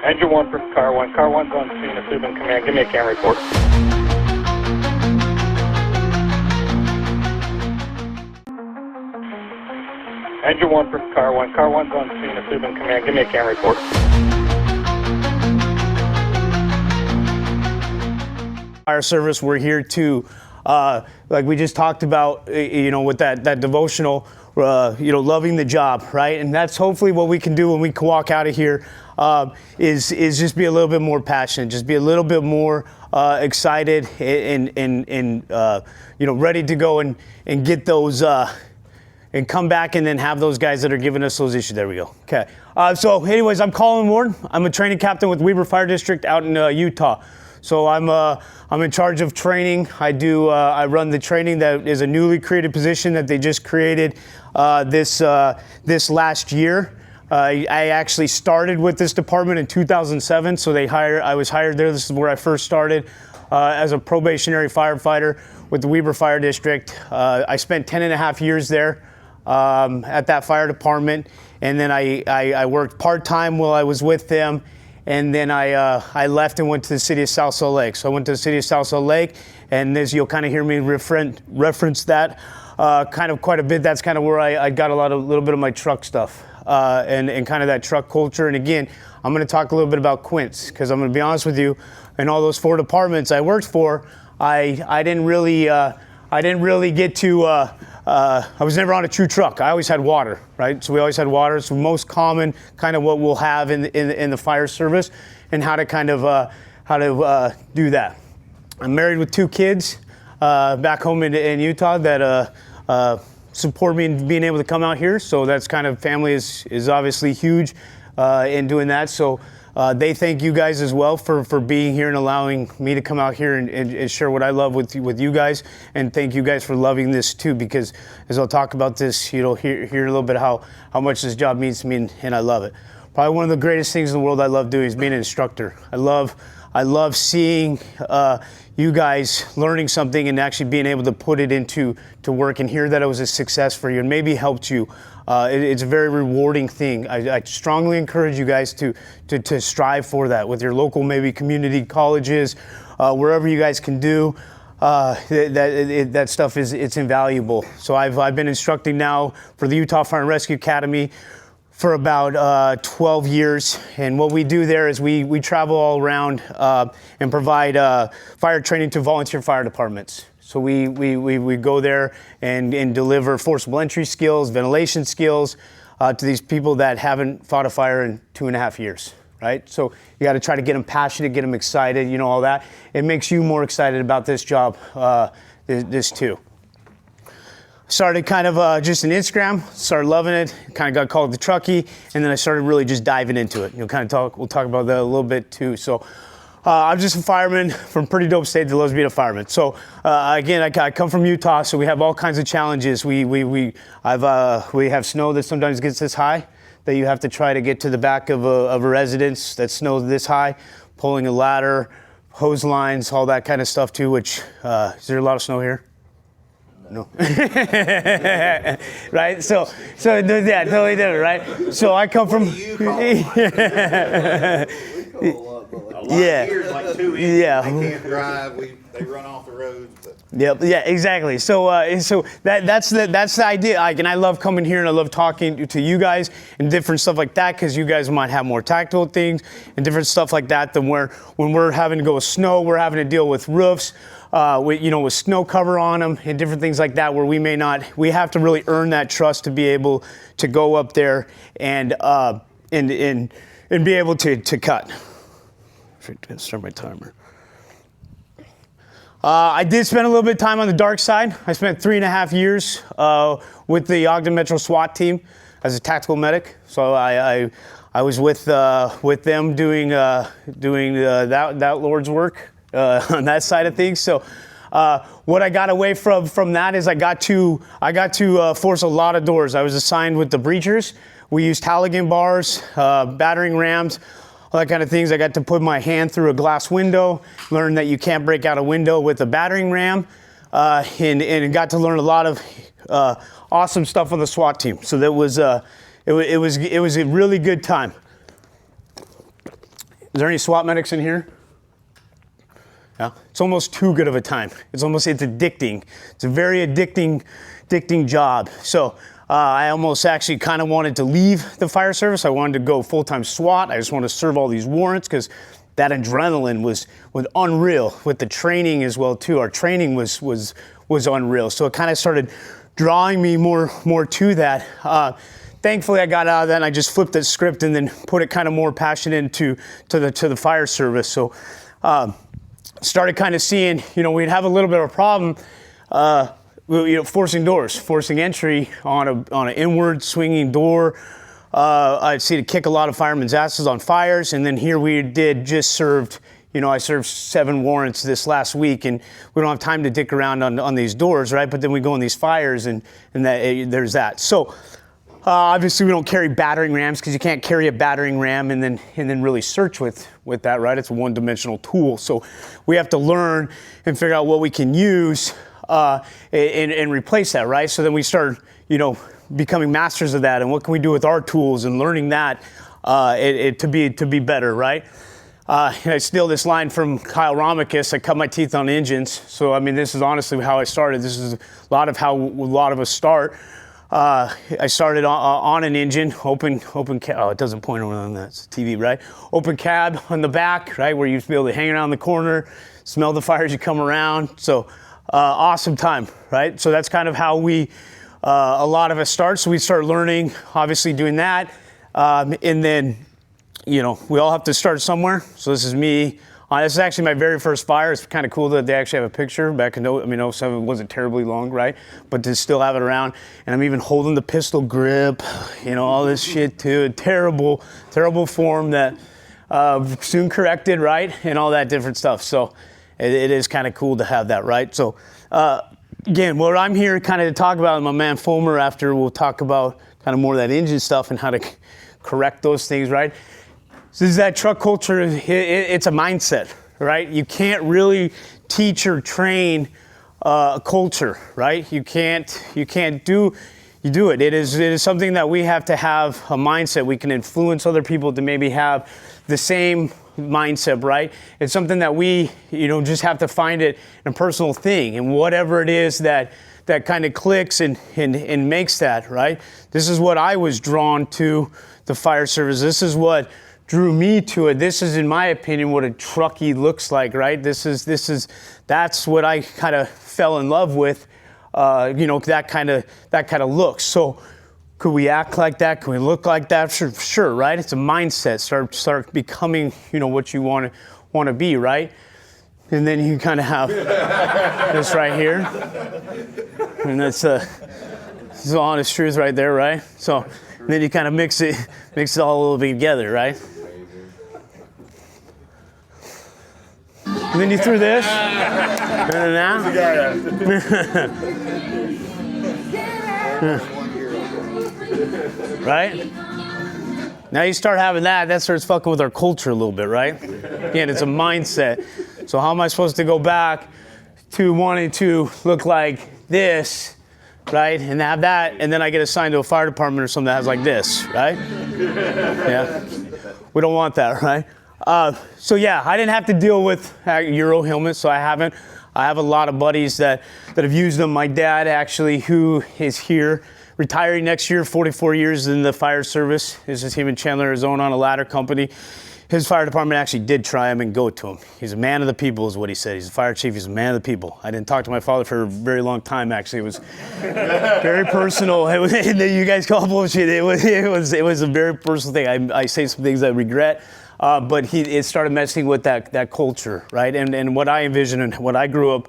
Engine 1 for Car 1. Car 1's on scene. Assuming command. Give me a CAN report. Engine 1 for Car 1. Car 1's on scene. Assuming command. Give me a CAN report. Fire service, we're here to, like we just talked about, with that devotional, loving the job, right? And that's hopefully what we can do when we can walk out of here, is just be a little bit more passionate, just be a little bit more excited and ready to go and get those, and come back and then have those guys that are giving us those issues. There we go. Okay. So anyways, I'm Colin Ward. I'm a training captain with Weber Fire District out in Utah. So I'm in charge of training. I run the training that is a newly created position that they just created this last year. I actually started with this department in 2007. So I was hired there. This is where I first started as a probationary firefighter with the Weber Fire District. I spent 10.5 years there at that fire department, and then I worked part-time while I was with them. And then I left and went to the city of South Salt Lake. So I went to the city of South Salt Lake, and as you'll kind of hear me reference that kind of quite a bit. That's kind of where I got a little bit of my truck stuff and kind of that truck culture. And again, I'm going to talk a little bit about Quince, because I'm going to be honest with you, in all those 4 departments I worked for, I didn't really get to. I was never on a true truck. I always had water, right? So we always had water. It's the most common kind of what we'll have in the fire service, and how to kind of do that. I'm married with 2 kids back home in Utah that support me in being able to come out here. So that's kind of, family is obviously huge in doing that. So they thank you guys as well for being here and allowing me to come out here and share what I love with you guys. And thank you guys for loving this too, because as I'll talk about this, hear a little bit how much this job means to me, and I love it. Probably one of the greatest things in the world I love doing is being an instructor. I love seeing you guys learning something and actually being able to put it into work and hear that it was a success for you and maybe helped you. It's a very rewarding thing. I strongly encourage you guys to strive for that with your local, maybe community colleges, wherever you guys can do. That stuff it's invaluable. So I've been instructing now for the Utah Fire and Rescue Academy for about 12 years. And what we do there is we travel all around and provide fire training to volunteer fire departments. So we go there and deliver forcible entry skills, ventilation skills to these people that haven't fought a fire in 2.5 years, right? So you got to try to get them passionate, get them excited, all that. It makes you more excited about this job, this too. Started kind of just an Instagram, started loving it, kind of got called the Truckee, and then I started really just diving into it. We'll talk about that a little bit too. So I'm just a fireman from a pretty dope state that loves being a fireman. So again, I come from Utah, so we have all kinds of challenges. We have snow that sometimes gets this high, that you have to try to get to the back of a residence that snows this high, pulling a ladder, hose lines, all that kind of stuff too, which, is there a lot of snow here? No. Right? So yeah, totally different, right? So I come from yeah. Years, like 2 inches, yeah. They can't drive. They run off the roads. But. Yep. Yeah. Exactly. So that's the idea. And I love coming here and I love talking to you guys and different stuff like that, because you guys might have more tactical things and different stuff like that than when we're having to go with snow, we're having to deal with roofs, with snow cover on them and different things like that, where we may not. We have to really earn that trust to be able to go up there and be able to cut. Start my timer. I did spend a little bit of time on the dark side. I spent 3.5 years with the Ogden Metro SWAT team as a tactical medic. So I was with them doing that Lord's work on that side of things. So what I got away from that is I got to force a lot of doors. I was assigned with the breachers. We used Halligan bars, battering rams, all that kind of things. I got to put my hand through a glass window, learn that you can't break out a window with a battering ram, and got to learn a lot of awesome stuff on the SWAT team. So that was it was a really good time. Is there any SWAT medics in here? Yeah. It's almost too good of a time. It's addicting. It's a very addicting job. So I almost actually kind of wanted to leave the fire service. I wanted to go full-time SWAT. I just wanted to serve all these warrants because that adrenaline was unreal with the training as well too. Our training was unreal. So it kind of started drawing me more to that. Thankfully, I got out of that and I just flipped the script and then put it kind of more passion into the fire service. So started kind of seeing, we'd have a little bit of a problem, forcing doors, forcing entry on an inward swinging door. I'd see to kick a lot of firemen's asses on fires, and then here we just served. I served 7 warrants this last week, and we don't have time to dick around on these doors, right? But then we go on these fires, and there's that. So obviously we don't carry battering rams because you can't carry a battering ram and then really search with that, right? It's a one-dimensional tool. So we have to learn and figure out what we can use and replace that, right? So then we start, becoming masters of that, and what can we do with our tools and learning that to be better, right? I steal this line from Kyle Romicus. I cut my teeth on engines. So this is honestly how I started. This is a lot of how a lot of us start. I started on an engine, open cab. Oh, it doesn't point around that. It's TV, right? Open cab on the back, right, where you used to be able to hang around the corner, smell the fire as you come around. So awesome time, right? So that's kind of how a lot of us start. So we start learning, obviously doing that, and then we all have to start somewhere. So this is me. This is actually my very first fire. It's kind of cool that they actually have a picture back in 07. It wasn't terribly long, right? But to still have it around. And I'm even holding the pistol grip, all this shit too. Terrible form that soon corrected, right? And all that different stuff. So it is kind of cool to have that, right? So again, what I'm here kind of to talk about, my man Fulmer, after we'll talk about kind of more of that engine stuff and how to correct those things, right? So this is that truck culture. It's a mindset, right? You can't really teach or train a culture, right? You do it. It is something that we have to have a mindset. We can influence other people to maybe have the same mindset, right? It's something that we, just have to find it in a personal thing, and whatever it is that kind of clicks and makes that, right? This is what I was drawn to the fire service. This is what drew me to it. This is, in my opinion, what a truckie looks like, right? That's what I kind of fell in love with, that kind of look. So could we act like that? Can we look like that? Sure, right? It's a mindset. Start becoming, what you want to be, right? And then you kind of have this right here, and that's this is honest truth right there, right? So then you kind of mix it all a little bit together, right? And then you threw this, and then now, right? Now you start having that starts fucking with our culture a little bit, right? Again, it's a mindset. So how am I supposed to go back to wanting to look like this, right? And have that, and then I get assigned to a fire department or something that has like this, right? Yeah. We don't want that, right? So yeah, I didn't have to deal with Euro helmets, so I haven't. I have a lot of buddies that have used them. My dad, actually, who is here, retiring next year, 44 years in the fire service. This is him in Chandler, Arizona, on a ladder company. His fire department actually did try him and go to him. He's a man of the people is what he said. He's a fire chief. He's a man of the people. I didn't talk to my father for a very long time, actually. It was very personal. You guys call bullshit. It was a very personal thing. I say some things I regret. But it started messing with that culture, right? And what I envisioned and what I grew up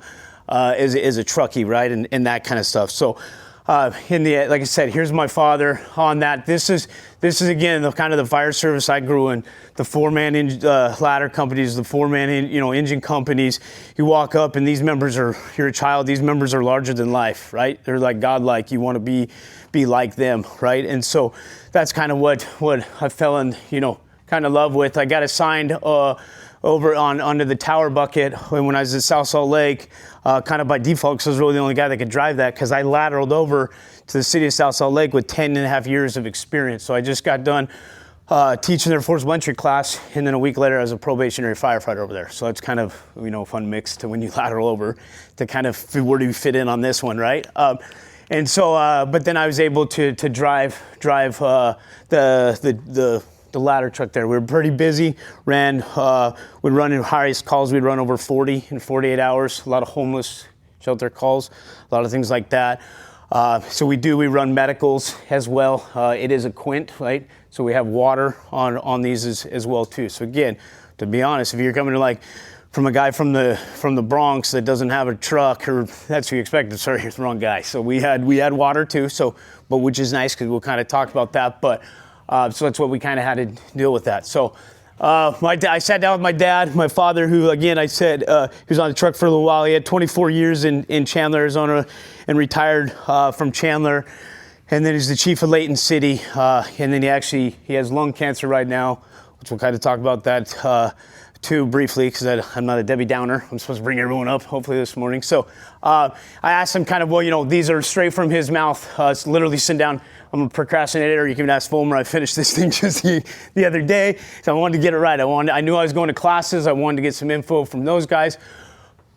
is a truckie, right? And that kind of stuff. So like I said, here's my father on that. This is again the kind of the fire service I grew in. The 4-man ladder companies, the 4-man engine companies. You walk up and these members you're a child. These members are larger than life, right? They're like godlike. You want to be like them, right? And so that's kind of what I fell in, kind of love with. I got assigned over under the tower bucket when I was at South Salt Lake, kind of by default, because I was really the only guy that could drive that, because I lateraled over to the city of South Salt Lake with 10 and a half years of experience. So I just got done teaching their forcible entry class, and then a week later I was a probationary firefighter over there. So it's kind of, a fun mix to when you lateral over to kind of where do you fit in on this one, right? And so, but then I was able to drive the ladder truck there. We were pretty busy. We'd run in highest calls. We'd run over 40 in 48 hours. A lot of homeless shelter calls, a lot of things like that. So we run medicals as well. It is a quint, right? So we have water on these as well too. So again, to be honest, if you're coming to from a guy from the Bronx that doesn't have a truck, or that's who you expected. Sorry, you're the wrong guy. So we had water too. So, but which is nice because we'll kind of talk about that. But so that's what we kind of had to deal with that. So I sat down with my dad, my father, who again I said he was on the truck for a little while. He had 24 years in Chandler, Arizona, and retired from Chandler. And then he's the chief of Layton City. And then he has lung cancer right now, which we'll kind of talk about that too briefly, because I'm not a Debbie Downer. I'm supposed to bring everyone up, hopefully, this morning. So I asked him kind of, these are straight from his mouth. It's literally sitting down. I'm a procrastinator. You can ask Fulmer. I finished this thing just the other day. So I wanted to get it right. I knew I was going to classes. I wanted to get some info from those guys.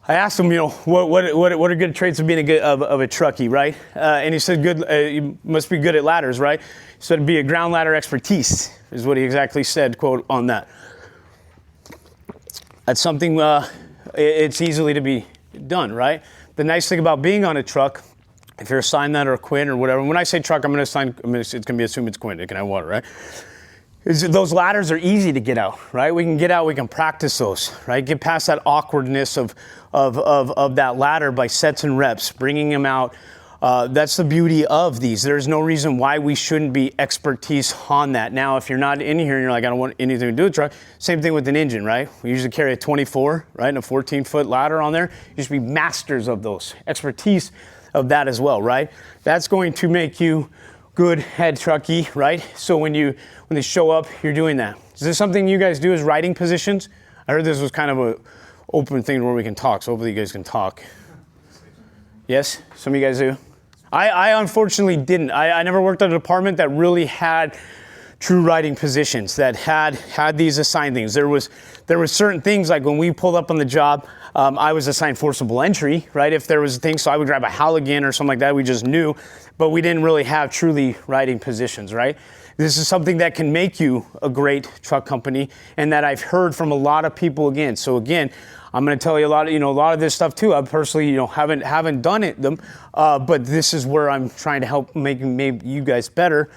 I asked him, what are good traits of being of a truckie, right? And he said, you must be good at ladders, right? He said it'd be a ground ladder expertise, is what he exactly said, quote, on that. That's something, it's easily to be done, right? The nice thing about being on a truck, if you're assigned that or a quint or whatever, when I say truck, it's going to be assumed it's quint, it can have water, right? Those ladders are easy to get out, right? We can get out, we can practice those, right? Get past that awkwardness of that ladder by sets and reps, bringing them out. That's the beauty of these. There's no reason why we shouldn't be expertise on that. Now, if you're not in here and you're like, I don't want anything to do with truck, same thing with an engine, right? We usually carry a 24, right, and a 14-foot ladder on there. You should be masters of those, expertise of that as well, right? That's going to make you good head truckie, right? So when they show up, you're doing that. Is this something you guys do as riding positions? I heard this was kind of a open thing where we can talk, so hopefully you guys can talk. Yes? Some of you guys do? I unfortunately didn't. I never worked at a department that really had true riding positions, that had these assigned things. There was certain things, like when we pulled up on the job, I was assigned forcible entry, right? If there was a thing, so I would grab a Halligan or something like that, we just knew, but we didn't really have truly riding positions, right? This is something that can make you a great truck company, and that I've heard from a lot of people again. So again, I'm going to tell you a lot of this stuff too. I personally, haven't done it but this is where I'm trying to help make maybe you guys better.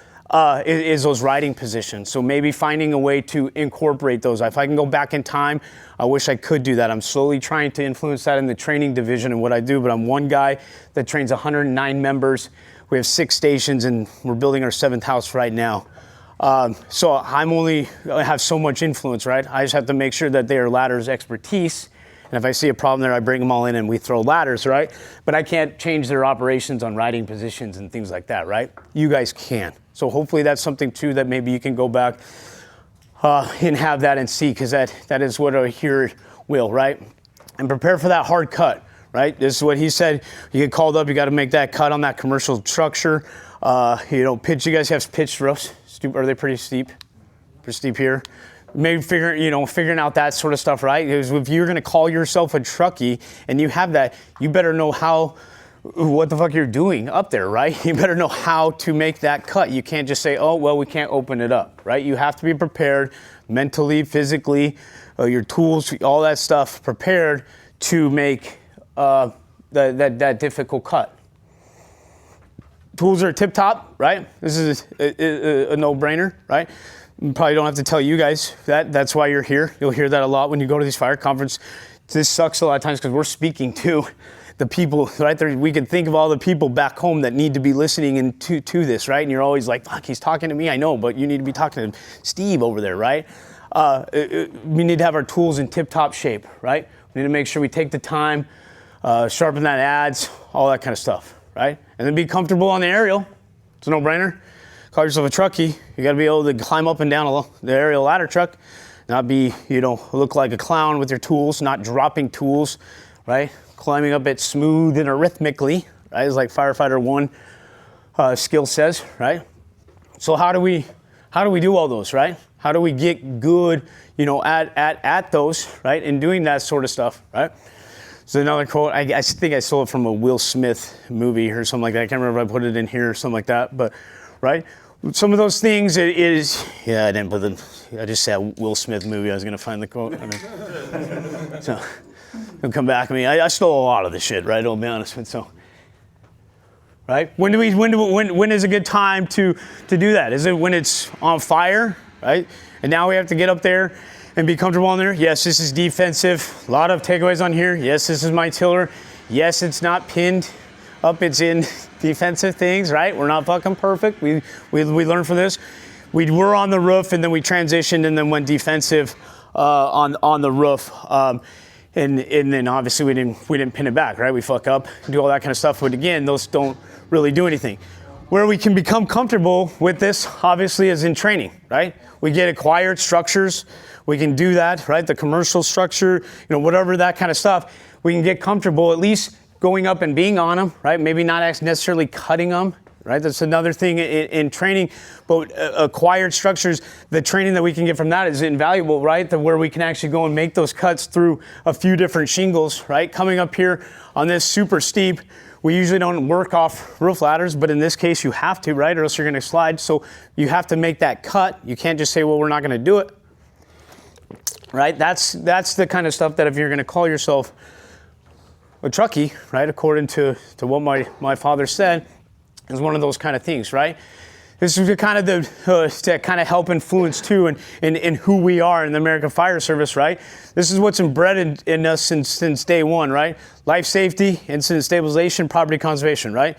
Is those riding positions. So maybe finding a way to incorporate those. If I can go back in time, I wish I could do that. I'm slowly trying to influence that in the training division and what I do, but I'm one guy that trains 109 members. We have 6 stations and we're building our 7th house right now. So I have so much influence, right? I just have to make sure that they are ladders expertise. And if I see a problem there, I bring them all in and we throw ladders, right? But I can't change their operations on riding positions and things like that, right? You guys can. So hopefully that's something too that maybe you can go back and have that and see, because that is what I hear will, right? And prepare for that hard cut, right? This is what he said. You get called up, you got to make that cut on that commercial structure. Pitch. You guys have pitched roofs. Are they pretty steep? Pretty steep here. Maybe figuring out that sort of stuff, right? Because if you're going to call yourself a truckie and you have that, you better know what the fuck you're doing up there, right? You better know how to make that cut. You can't just say, oh, well, we can't open it up, right? You have to be prepared mentally, physically, your tools, all that stuff prepared to make that difficult cut. Tools are tip top, right? This is a no-brainer, right? Probably don't have to tell you guys that. That's why you're here. You'll hear that a lot when you go to these fire conferences. This sucks a lot of times because we're speaking to the people, right? We can think of all the people back home that need to be listening to this, right? And you're always like, fuck, he's talking to me. I know, but you need to be talking to Steve over there, right? We need to have our tools in tip-top shape, right? We need to make sure we take the time, sharpen that adze, all that kind of stuff, right? And then be comfortable on the aerial. It's a no-brainer. Call yourself a truckie, you got to be able to climb up and down the aerial ladder truck, not be, look like a clown with your tools, not dropping tools, right? Climbing up it smooth and arrhythmically, right? It's like firefighter 1 skill says, right? So how do we how do we do all those, right? How do we get good, at those, right? And doing that sort of stuff, right? So another quote, I think I stole it from a Will Smith movie or something like that. I can't remember if I put it in here or something like that, but, right? Some of those things I didn't put I just said Will Smith movie. I was going to find the quote. So it'll come back to me. I stole a lot of the shit, right? I'll be honest with you. So, right? When is a good time to do that? Is it when it's on fire, right? And now we have to get up there and be comfortable on there. Yes, this is defensive. A lot of takeaways on here. Yes, this is my tiller. Yes, it's not pinned up. It's in defensive things, right? We're not fucking perfect. We learned from this. We were on the roof and then we transitioned and then went defensive on the roof. And then obviously we didn't pin it back, right? We fuck up, do all that kind of stuff. But again, those don't really do anything. Where we can become comfortable with this, obviously, is in training, right? We get acquired structures. We can do that, right? The commercial structure, whatever that kind of stuff. We can get comfortable at least going up and being on them, right? Maybe not necessarily cutting them, right? That's another thing in training. But acquired structures, the training that we can get from that is invaluable, right? Where we can actually go and make those cuts through a few different shingles, right? Coming up here on this super steep, we usually don't work off roof ladders, but in this case you have to, right? Or else you're gonna slide. So you have to make that cut. You can't just say, well, we're not gonna do it, right? That's the kind of stuff that if you're gonna call yourself a truckie, right? According to what my father said, is one of those kind of things, right? This is kind of to kind of help influence too in who we are in the American Fire Service, right? This is what's embedded in us since day one, right? Life safety, incident stabilization, property conservation, right?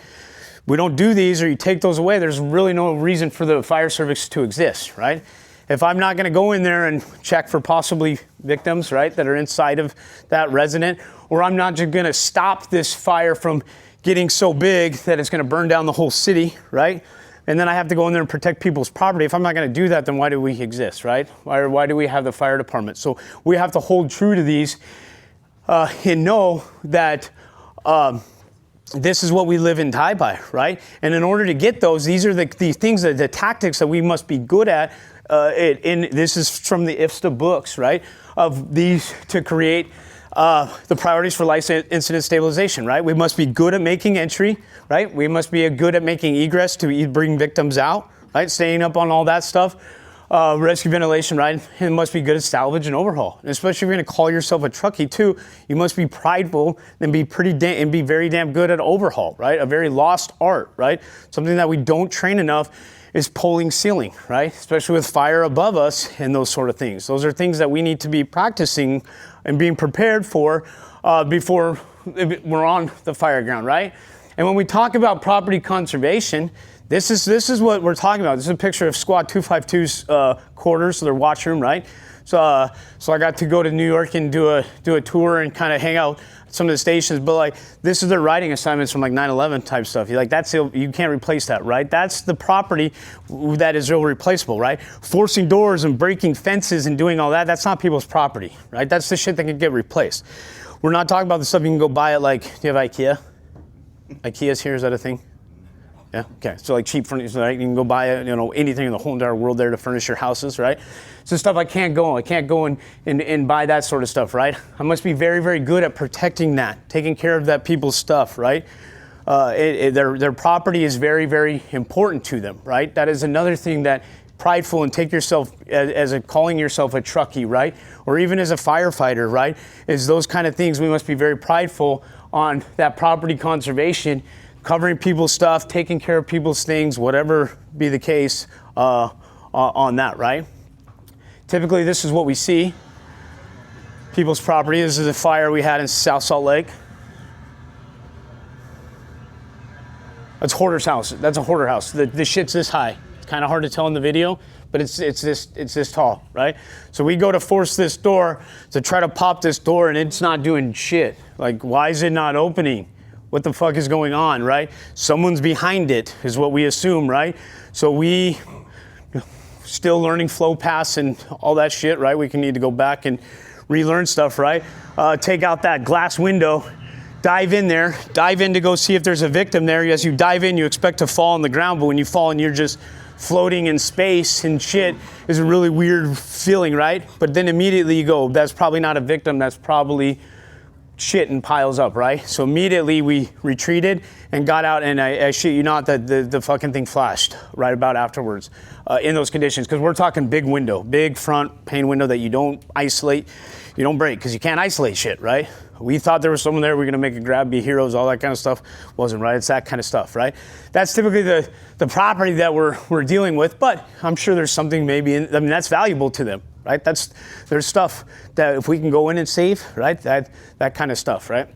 We don't do these or you take those away, there's really no reason for the fire service to exist, right? If I'm not gonna go in there and check for possibly victims, right, that are inside of that resident, or I'm not just gonna stop this fire from getting so big that it's gonna burn down the whole city, right? And then I have to go in there and protect people's property. If I'm not gonna do that, then why do we exist, right? Why do we have the fire department? So we have to hold true to these and know that this is what we live and die by, right? And in order to get those, these are the things, the tactics that we must be good at. This is from the IFSTA books, right? Of these to create the priorities for life incident stabilization, right? We must be good at making entry, right? We must be good at making egress to bring victims out, right? Staying up on all that stuff. Rescue ventilation, right? And must be good at salvage and overhaul. And especially if you're gonna call yourself a truckie too, you must be prideful and be very damn good at overhaul, right? A very lost art, right? Something that we don't train enough is pulling ceiling, right? Especially with fire above us and those sort of things. Those are things that we need to be practicing and being prepared for before we're on the fire ground, right? And when we talk about property conservation, this is what we're talking about. This is a picture of Squad 252's quarters, so their watchroom, right? So I got to go to New York and do a tour and kind of hang out at some of the stations. But like, this is their riding assignments from like 9/11 type stuff. You can't replace that, right? That's the property that is irreplaceable, right? Forcing doors and breaking fences and doing all that, that's not people's property, right? That's the shit that can get replaced. We're not talking about the stuff you can go buy at like, do you have IKEA? IKEA's here, is that a thing? Yeah, okay, so like cheap furniture, right? You can go buy anything in the whole entire world there to furnish your houses, right? So stuff I can't go and buy that sort of stuff, right? I must be very, very good at protecting that, taking care of that people's stuff, right? Their property is very, very important to them, right? That is another thing that prideful and take yourself as calling yourself a truckie, right? Or even as a firefighter, right? Is those kind of things. We must be very prideful on that property conservation, covering people's stuff, taking care of people's things, whatever be the case on that, right? Typically, this is what we see. People's property. This is a fire we had in South Salt Lake. That's Hoarder's house. That's a hoarder house. The shit's this high. It's kind of hard to tell in the video, but it's this tall, right? So we go to force this door to try to pop this door, and it's not doing shit. Like, why is it not opening? What the fuck is going on, right? Someone's behind it is what we assume, right? So we still learning flow paths and all that shit, right? We can need to go back and relearn stuff, right? Take out that glass window, dive in to go see if there's a victim there. As you dive in, you expect to fall on the ground, but when you fall and you're just floating in space and shit is a really weird feeling, right? But then immediately you go, that's probably not a victim, that's probably shit and piles up, right? So immediately we retreated and got out, and I shit you not that the fucking thing flashed right about afterwards in those conditions, because we're talking big window, big front pane window that you don't isolate, you don't break, because you can't isolate shit, right? We thought there was someone there, we were gonna make a grab, be heroes, all that kind of stuff. Wasn't, right? It's that kind of stuff, right? That's typically the property that we're dealing with, but I'm sure there's something maybe that's valuable to them, right? There's stuff that if we can go in and save, right? That kind of stuff, right?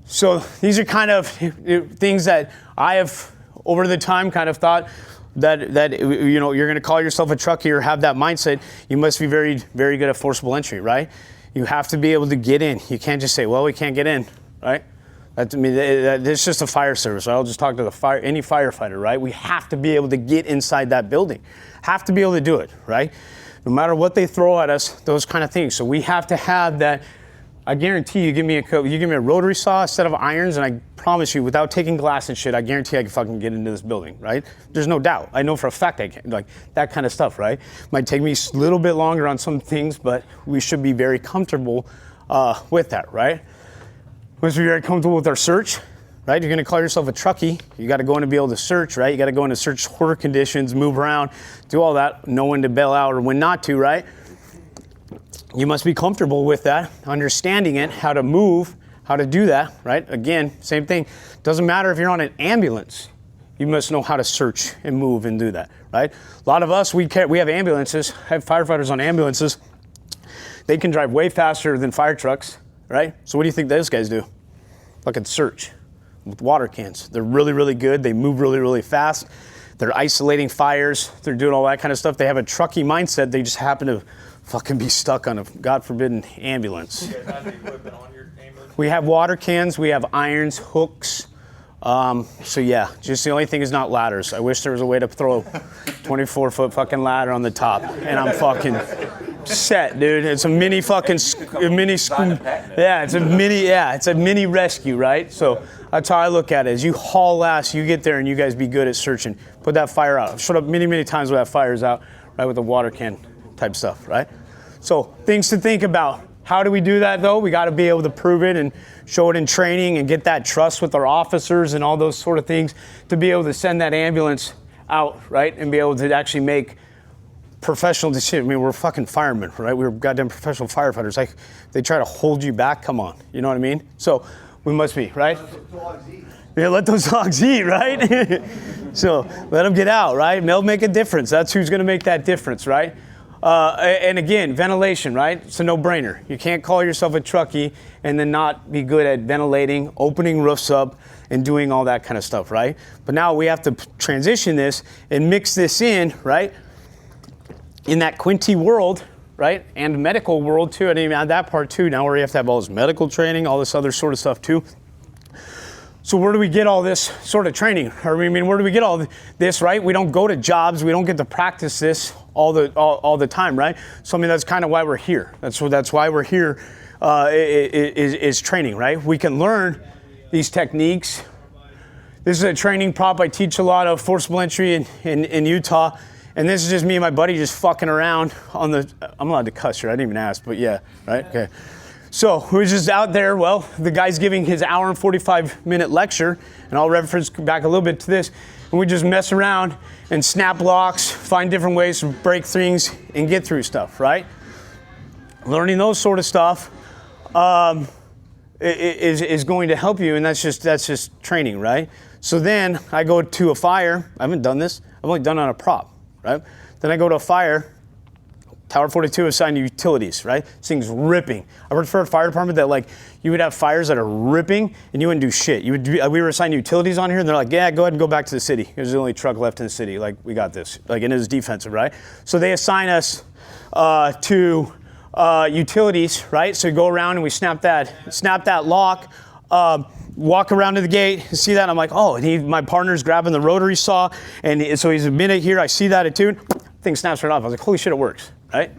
So these are kind of things that I have over the time kind of thought that you know, you're going to call yourself a trucker or have that mindset. You must be very, very good at forcible entry, right? You have to be able to get in. You can't just say, well, we can't get in, right? It's just a fire service, right? I'll just talk to any firefighter, right? We have to be able to get inside that building. Have to be able to do it, right? No matter what they throw at us, those kind of things. So we have to have that. I guarantee you give me a rotary saw, a set of irons, and I promise you, without taking glass and shit, I guarantee I can fucking get into this building, right? There's no doubt. I know for a fact I can, like that kind of stuff, right? Might take me a little bit longer on some things, but we should be very comfortable with that, right? We should be very comfortable with our search, right? You're gonna call yourself a truckie. You gotta go in and be able to search, right? You gotta go in and search order conditions, move around, do all that, know when to bail out or when not to, right? You must be comfortable with that, understanding it, how to move, how to do that, right? Again, same thing. Doesn't matter if you're on an ambulance. You must know how to search and move and do that, right? A lot of us, we have ambulances, have firefighters on ambulances. They can drive way faster than fire trucks, right? So what do you think those guys do? Fucking search with water cans. They're really, really good. They move really, really fast. They're isolating fires. They're doing all that kind of stuff. They have a truckie mindset. They just happen to fucking be stuck on a God forbidden ambulance. You guys have the equipment on your ambulance? We have water cans, we have irons, hooks. So yeah, just the only thing is not ladders. I wish there was a way to throw a 24-foot fucking ladder on the top, and I'm fucking set, dude. It's a mini fucking it's a mini rescue, right? So that's how I look at it. Is you haul ass, you get there and you guys be good at searching. Put that fire out. I've showed up many times where that fire's out, right, with the water can type stuff, right? So things to think about. How do we do that though? We got to be able to prove it and show it in training and get that trust with our officers and all those sort of things to be able to send that ambulance out, right? And be able to actually make professional decisions. I mean, we're fucking firemen, right? We're goddamn professional firefighters. Like, they try to hold you back, come on. You know what I mean? So we must be, right? Yeah, let those dogs eat, right? So let them get out, right? And they'll make a difference. That's who's going to make that difference, right? And again, ventilation, right? It's a no-brainer. You can't call yourself a truckie and then not be good at ventilating, opening roofs up, and doing all that kind of stuff, right? But now we have to transition this and mix this in, right? In that Quinty world, right? And medical world too. I didn't even add that part too. Now we have to have all this medical training, all this other sort of stuff too. So where do we get all this sort of training? Or I mean, where do we get all this, right? We don't go to jobs. We don't get to practice this all the time, right? So I mean, that's kind of why we're here. That's why we're here is training, right? We can learn these techniques. This is a training prop. I teach a lot of forcible entry in Utah. And this is just me and my buddy just fucking around on the, I'm allowed to cuss here. I didn't even ask, but yeah, right? Okay. So we're just out there. Well, the guy's giving his hour and 45-minute lecture, and I'll reference back a little bit to this. And we just mess around and snap locks, find different ways to break things and get through stuff, right? Learning those sort of stuff is going to help you, and that's just training, right? So then I go to a fire. I haven't done this. I've only done it on a prop, right? Then I go to a fire. Tower 42 assigned utilities, right? This thing's ripping. I worked for a fire department that, like, you would have fires that are ripping and you wouldn't do shit. We were assigned utilities on here and they're like, yeah, go ahead and go back to the city. There's the only truck left in the city. Like, we got this. Like, and it was defensive, right? So they assign us to utilities, right? So we go around and we snap that lock, walk around to the gate, see that, and I'm like, oh, and my partner's grabbing the rotary saw, and so he's a minute here, I see that, it tuned, thing snaps right off. I was like, holy shit, it works. right?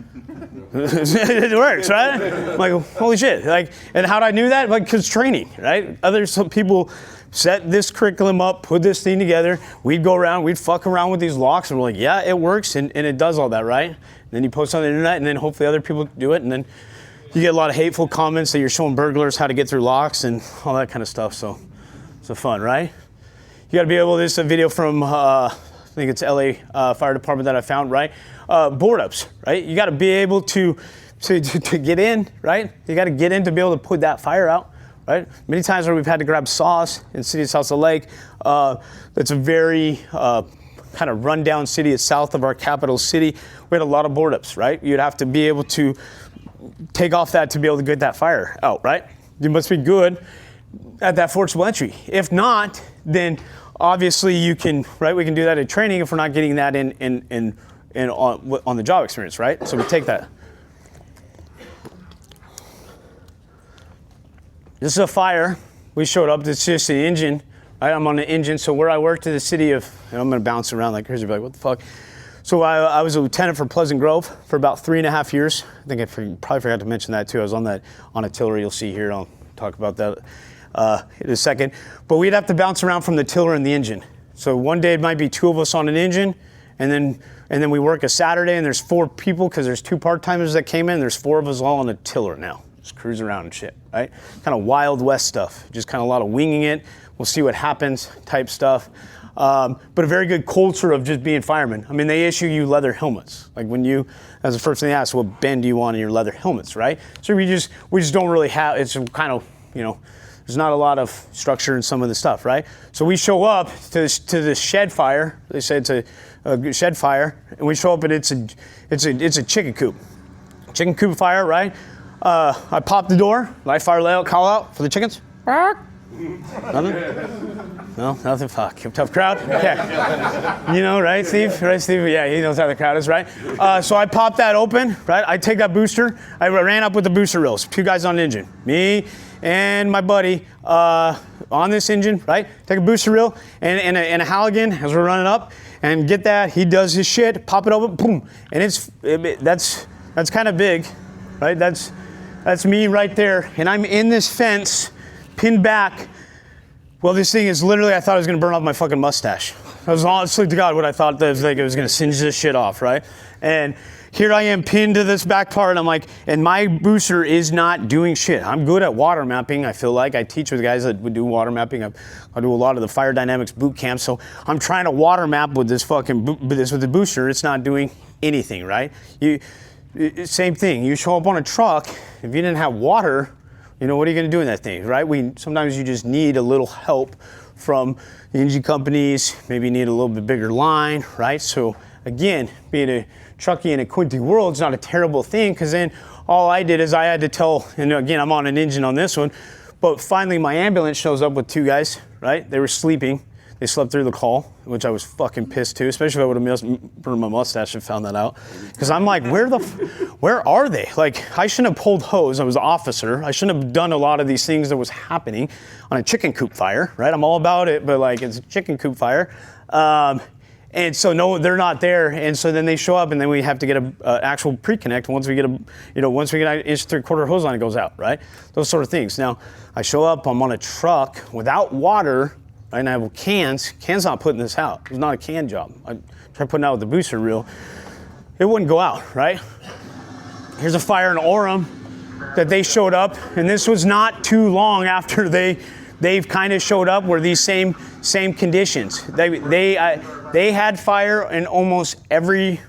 It works, right? I'm like, holy shit. Like, and how'd I knew that? Like, because training, right? Some people set this curriculum up, put this thing together. We'd go around, we'd fuck around with these locks, and we're like, yeah, it works, and it does all that, right? And then you post on the internet, and then hopefully other people do it, and then you get a lot of hateful comments that you're showing burglars how to get through locks and all that kind of stuff. So fun, right? You got to be able. This is a video from I think it's LA Fire Department that I found, right? Board ups, right? You got to be able to get in, right? You got to get in to be able to put that fire out, right? Many times where we've had to grab saws in the city of South Salt Lake. That's a very kind of rundown city. It's south of our capital city. We had a lot of board ups, right? You'd have to be able to take off that to be able to get that fire out, right? You must be good at that forcible entry. If not, then obviously you can, right? We can do that in training if we're not getting that in on the job experience, right? So we take that. This is a fire. We showed up. It's just an engine. Right? I'm on the engine. So where I worked in the city of, and I'm going to bounce around like crazy, like, what the fuck? So I was a lieutenant for Pleasant Grove for about 3.5 years. I think I probably forgot to mention that too. I was on a tiller. You'll see here. I'll talk about that in a second. But we'd have to bounce around from the tiller and the engine. So one day it might be 2 of us on an engine, and then we work a Saturday, and there's 4 people because there's 2 part-timers that came in. There's 4 of us all on a tiller now. Just cruise around and shit, right? Kind of Wild West stuff. Just kind of a lot of winging it. We'll see what happens type stuff. But a very good culture of just being firemen. I mean, they issue you leather helmets. Like when you, as the first thing they ask, what bend do you want in your leather helmets, right? So we just don't really have, it's kind of, there's not a lot of structure in some of the stuff, right? So we show up to the shed fire. They say it's a shed fire, and we show up and it's a chicken coop. Chicken coop fire, right? I pop the door, live fire layout, call out for the chickens. Nothing? No, nothing. Fuck. Tough crowd? Yeah. Right, Steve? Right, Steve? Yeah, he knows how the crowd is, right? So I pop that open, right? I take that booster. I ran up with the booster reels. 2 guys on the engine. Me and my buddy on this engine, right? Take a booster reel and a Halligan as we're running up and get that. He does his shit, pop it open, boom. And that's kind of big, right? That's me right there. And I'm in this fence, pinned back. Well, this thing is literally, I thought I was gonna burn off my fucking mustache. That was honestly to God what I thought, that it was gonna singe this shit off, right? And here I am pinned to this back part. I'm like, and my booster is not doing shit. I'm good at water mapping, I feel like. I teach with guys that would do water mapping. I do a lot of the fire dynamics boot camp. So I'm trying to water map with this with the booster. It's not doing anything, right? Same thing, you show up on a truck, if you didn't have water, what are you going to do in that thing, right? Sometimes you just need a little help from the engine companies. Maybe you need a little bit bigger line, right? So again, being a truckie in a Quinty world is not a terrible thing, because then all I did is I had to tell, and again, I'm on an engine on this one, but finally my ambulance shows up with 2 guys, right? They were sleeping. They slept through the call, which I was fucking pissed too, especially if I would have burned my mustache and found that out. Because I'm like, where are they? Like, I shouldn't have pulled hose. I was an officer. I shouldn't have done a lot of these things that was happening on a chicken coop fire, right? I'm all about it, but like, it's a chicken coop fire. And so no, they're not there. And so then they show up, and then we have to get an actual pre-connect. Once we get an 1 3/4 hose line, it goes out, right? Those sort of things. Now, I show up, I'm on a truck without water, right? And I have cans. Can's not putting this out. It's not a can job. I tried putting it out with the booster reel. It wouldn't go out, right? Here's a fire in Orem that they showed up, and this was not too long after they've kind of showed up, where these same conditions. They had fire in almost every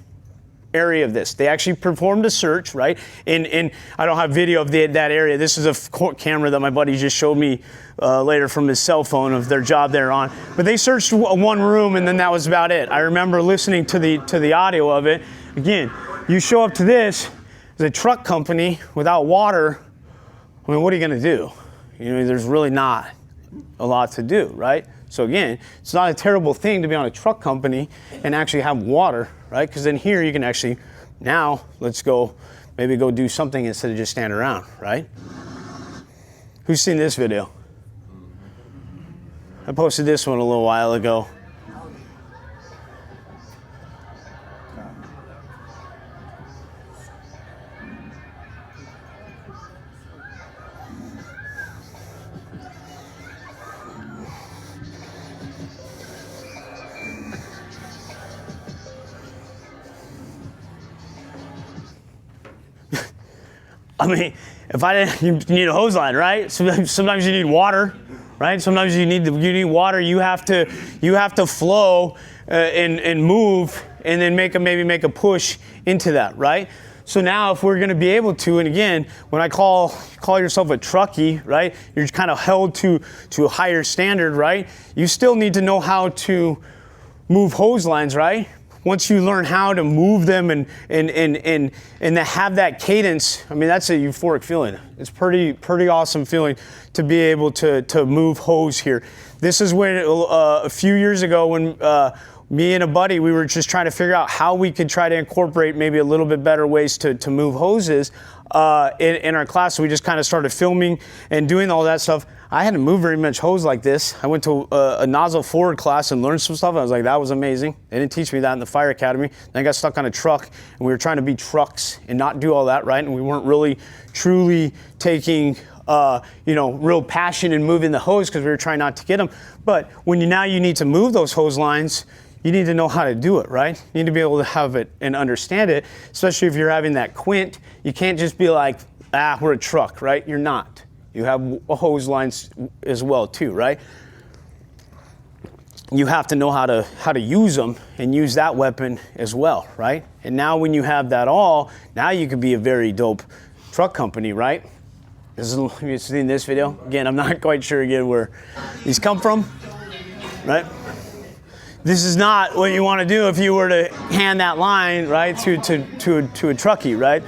area of this. They actually performed a search, right? And I don't have video of that area. This is a camera that my buddy just showed me later from his cell phone of their job they're on. But they searched 1 room, and then that was about it. I remember listening to the audio of it. Again, you show up to this as a truck company without water. I mean, what are you going to do? There's really not a lot to do, right? So again, it's not a terrible thing to be on a truck company and actually have water, right? Because then here you can actually, now let's maybe go do something instead of just stand around, right? Who's seen this video? I posted this one a little while ago. I mean, if I didn't, you need a hose line, right? Sometimes you need water, right? Sometimes you need water. You have to flow and move, and then maybe make a push into that, right? So now if we're going to be able to, and again, when I call yourself a truckie, right? You're kind of held to a higher standard, right? You still need to know how to move hose lines, right? Once you learn how to move them and to have that cadence, I mean, that's a euphoric feeling. It's pretty awesome feeling to be able to move hose here. This is when a few years ago when me and a buddy, we were just trying to figure out how we could try to incorporate maybe a little bit better ways to move hoses in our class. So we just kind of started filming and doing all that stuff. I hadn't moved very much hose like this. I went to a nozzle forward class and learned some stuff. I was like, that was amazing. They didn't teach me that in the fire academy. Then I got stuck on a truck, and we were trying to be trucks and not do all that, right? And we weren't really truly taking real passion in moving the hose because we were trying not to get them. But when you need to move those hose lines, you need to know how to do it, right? You need to be able to have it and understand it, especially if you're having that quint. You can't just be like, we're a truck, right? You're not. You have hose lines as well too, right? You have to know how to use them and use that weapon as well, right? And now when you have that all, now you could be a very dope truck company, right? You've seen this video? Again, I'm not quite sure again where these come from, right? This is not what you want to do if you were to hand that line, right, to a truckie, right?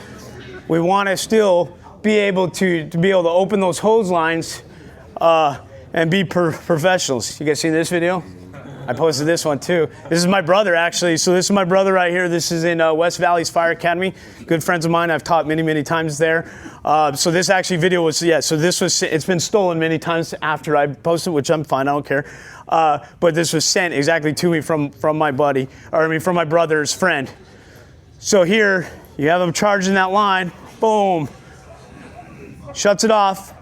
We want to still be able to open those hose lines and be professionals. You guys seen this video? I posted this one too. This is my brother actually. So this is my brother right here. This is in West Valley's Fire Academy. Good friends of mine. I've taught many times there. So this actually video was, it's been stolen many times after I posted, which I'm fine, I don't care. But this was sent exactly to me from my buddy, from my brother's friend. So here you have him charging that line, boom, shuts it off,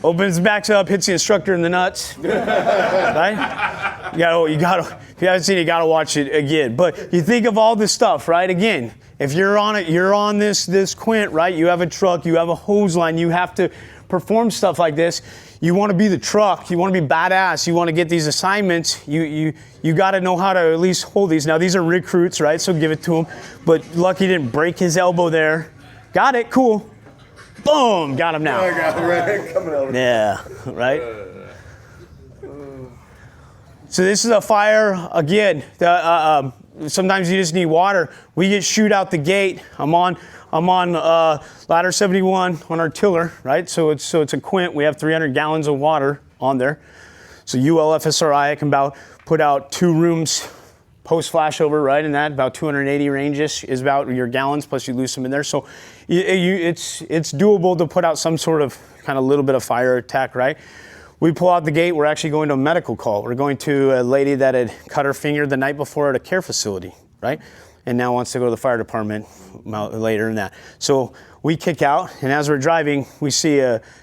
opens, backs up, hits the instructor in the nuts, right? You gotta, if you haven't seen it, you gotta watch it again. But you think of all this stuff, right? Again, if you're on this quint, right? You have a truck, you have a hose line, you have to perform stuff like this. You want to be the truck, you want to be badass, you want to get these assignments, you got to know how to at least hold these. Now these are recruits, right? So give it to him. But lucky he didn't break his elbow there. Got it, cool. Boom, got him now. I got it right, coming over. Yeah, right? So this is a fire, again, sometimes you just need water. We get shoot out the gate. I'm on ladder 71 on our tiller, right? So it's a quint. We have 300 gallons of water on there. So ULFSRI, I can put out 2 rooms post flashover, right? And that about 280 range-ish is about your gallons, plus you lose some in there. So it's doable to put out some sort of kind of little bit of fire attack, right? We pull out the gate, we're actually going to a medical call. We're going to a lady that had cut her finger the night before at a care facility, right? And now wants to go to the fire department later in that. So we kick out, and as we're driving, we see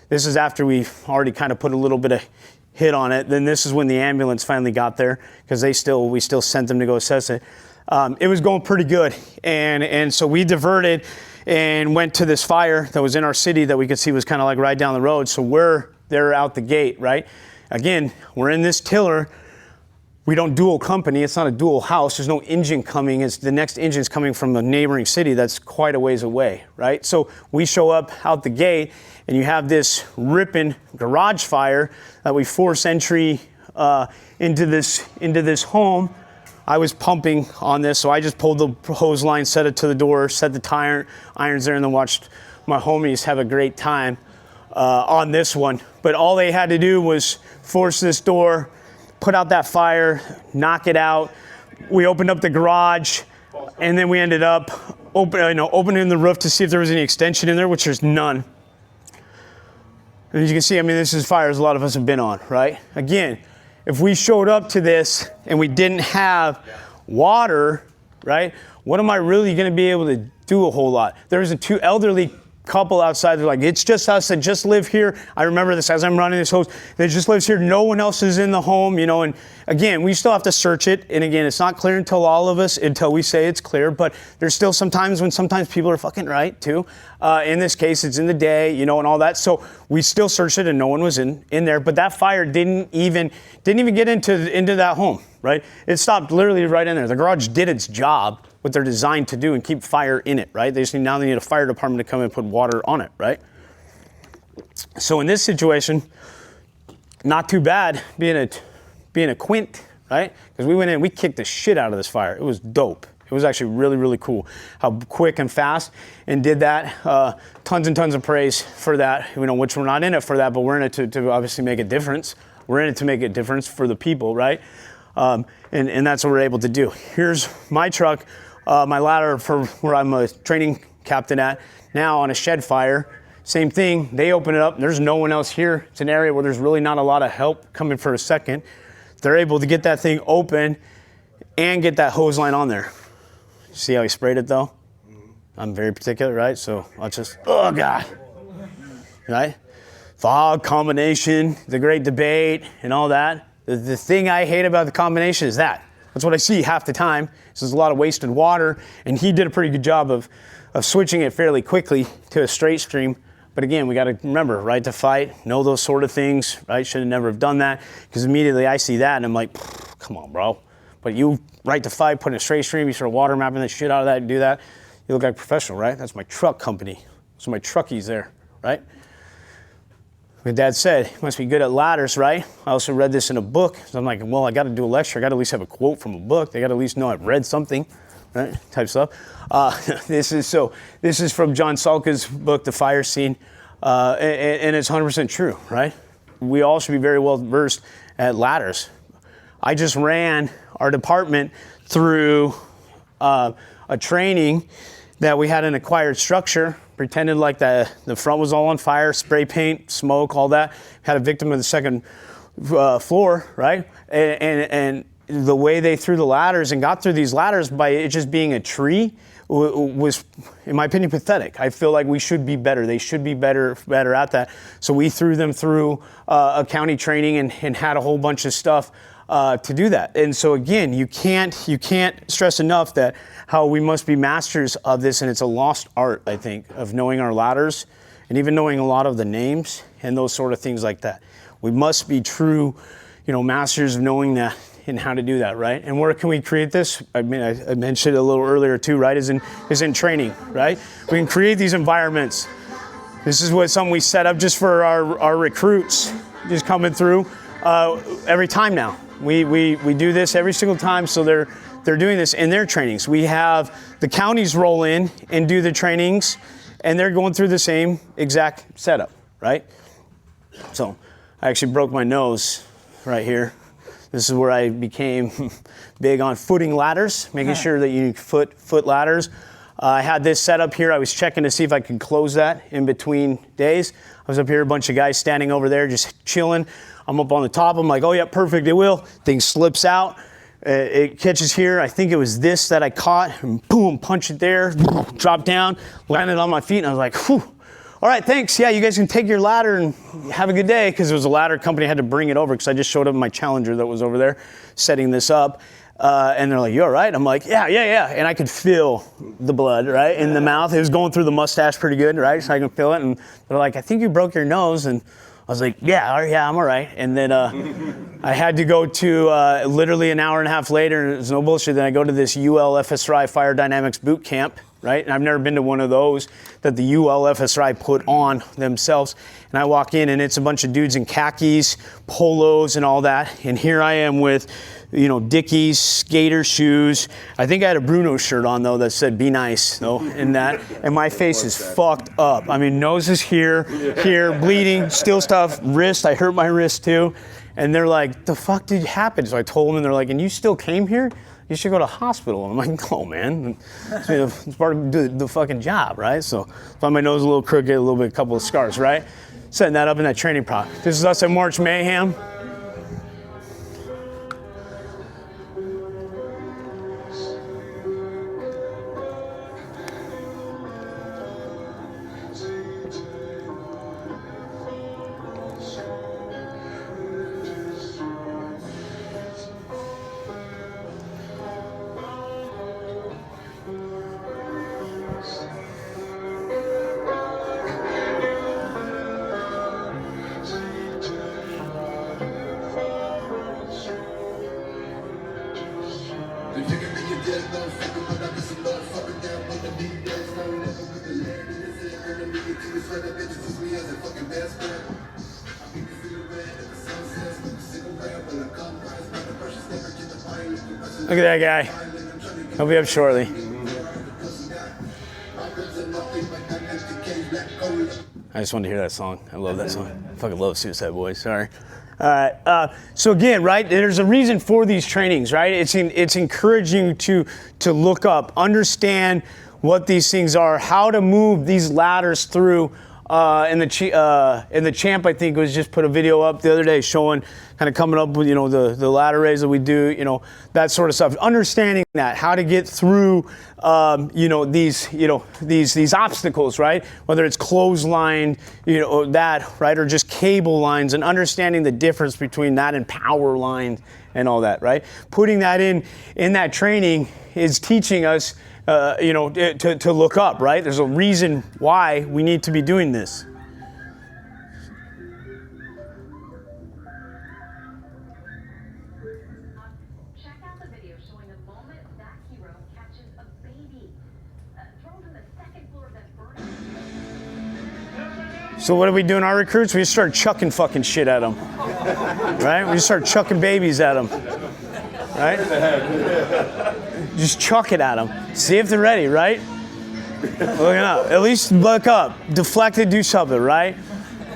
this is after we've already kind of put a little bit of hit on it. Then this is when the ambulance finally got there, because we still sent them to go assess it. It was going pretty good, and so we diverted and went to this fire that was in our city that we could see was kind of like right down the road. So they're out the gate, right? Again, we're in this tiller. We don't dual company. It's not a dual house. There's no engine coming. The next engine's coming from a neighboring city that's quite a ways away, right? So we show up out the gate, and you have this ripping garage fire that we force entry into this home. I was pumping on this, so I just pulled the hose line, set it to the door, set the tire irons there, and then watched my homies have a great time on this one. But all they had to do was force this door, put out that fire, knock it out. We opened up the garage, and then we ended up opening the roof to see if there was any extension in there, which there's none. And as you can see, I mean, this is fires a lot of us have been on, right? Again, if we showed up to this and we didn't have water, right? What am I really going to be able to do a whole lot? There was 2 elderly couple outside. They're like, it's just us that just live here. I remember this as I'm running this hose. That just lives here. No one else is in the home, you know. And again, we still have to search it. And again, it's not clear until we say it's clear. But there's still some times when sometimes people are fucking right too. In this case, it's in the day, you know, and all that. So we still searched it, and no one was in there. But that fire didn't even get into that home, right? It stopped literally right in there. The garage did its job, what they're designed to do, and keep fire in it, right? They need a fire department to come and put water on it, right? So in this situation, not too bad being a quint, right? Because we went in, we kicked the shit out of this fire. It was dope. It was actually really, really cool how quick and fast and did that. Tons and tons of praise for that, you know, which we're not in it for that, but we're in it to obviously make a difference. We're in it to make a difference for the people, right? And that's what we're able to do. Here's my truck, my ladder for where I'm a training captain at now on a shed fire. Same thing, they open it up, there's no one else here. It's an area where there's really not a lot of help coming for a second. They're able to get that thing open and get that hose line on there. See how he sprayed it though? I'm very particular, right? So I'll just, oh God, right? Fog, combination, the great debate and all that. The thing I hate about the combination is that. That's what I see half the time. There's a lot of wasted water, and he did a pretty good job of switching it fairly quickly to a straight stream. But again, we got to remember, right to fight, know those sort of things, right? Should have never have done that, because immediately I see that and I'm like, come on, bro. But you, right to fight, put in a straight stream, you start water mapping the shit out of that and do that, you look like a professional, right? That's my truck company. So my truckies there, right? My dad said, he must be good at ladders, right? I also read this in a book. So I'm like, well, I got to do a lecture. I got to at least have a quote from a book. They got to at least know I've read something, right? Type stuff. This is from John Salka's book, The Fire Scene. And it's 100% true, right? We all should be very well versed at ladders. I just ran our department through a training that we had an acquired structure, pretended like the front was all on fire, spray paint, smoke, all that. Had a victim of the second floor, right? And the way they threw the ladders and got through these ladders by it just being a tree was, in my opinion, pathetic. I feel like we should be better. They should be better at that. So we threw them through a county training and had a whole bunch of stuff to do that. And so again, you can't stress enough that how we must be masters of this, and it's a lost art, I think, of knowing our ladders and even knowing a lot of the names and those sort of things like that. We must be true, masters of knowing that and how to do that, right? And where can we create this? I mean, I mentioned it a little earlier too, right? Is in training, right? We can create these environments. This is something we set up just for our recruits, just coming through every time now. We do this every single time, so they're doing this in their trainings. We have the counties roll in and do the trainings, and they're going through the same exact setup, right? So I actually broke my nose right here. This is where I became big on footing ladders, making sure that you foot ladders. I had this set up here. I was checking to see if I could close that in between days. I was up here, a bunch of guys standing over there just chilling. I'm up on the top. I'm like, oh yeah, perfect, it will. Thing slips out. It catches here. I think it was this that I caught. And boom, punch it there, drop down, landed on my feet, and I was like, whew. All right, thanks. Yeah, you guys can take your ladder and have a good day, because it was a ladder company. I had to bring it over because I just showed up in my Challenger that was over there setting this up. And they're like, you all right? I'm like, yeah. And I could feel the blood, right, in the mouth. It was going through the mustache pretty good, right? So I can feel it. And they're like, I think you broke your nose. And I was like, yeah, I'm all right. And then I had to go to literally an hour and a half later, and it's no bullshit, then I go to this UL-FSRI Fire Dynamics boot camp, right? And I've never been to one of those that the UL-FSRI put on themselves. And I walk in, and it's a bunch of dudes in khakis, polos, and all that. And here I am with, Dickies, skater shoes. I think I had a Bruno shirt on, though, that said, be nice, though, in that. And my face is fucked up. I mean, nose is here, bleeding, still stuff, wrist. I hurt my wrist, too. And they're like, the fuck did happen? So I told them, and they're like, and you still came here? You should go to hospital. And I'm like, oh, man. It's part of the fucking job, right? So find my nose a little crooked, a couple of scars, right? Setting that up in that training prop. This is us at March Mayhem. Look at that guy. He'll be up shortly. I just wanted to hear that song. I love that song. I fucking love Suicide Boys. Sorry. All right. So again, right, there's a reason for these trainings, right? It's encouraging to look up, understand what these things are, how to move these ladders through. And the champ, I think, was just put a video up the other day showing kind of coming up with, the ladder raise that we do, that sort of stuff. Understanding that, how to get through, these obstacles, right? Whether it's clothesline, that, right? Or just cable lines, and understanding the difference between that and power lines and all that, right? Putting that in that training is teaching us to look up, right? There's a reason why we need to be doing this. Check out the video showing the moment that hero catches a baby thrown from the second floor of that burning. So what do we do in our recruits? We just start chucking fucking shit at them, right? We just start chucking babies at them, right? Just chuck it at them. See if they're ready, right? Looking up. At least look up. Deflect it, do something, right?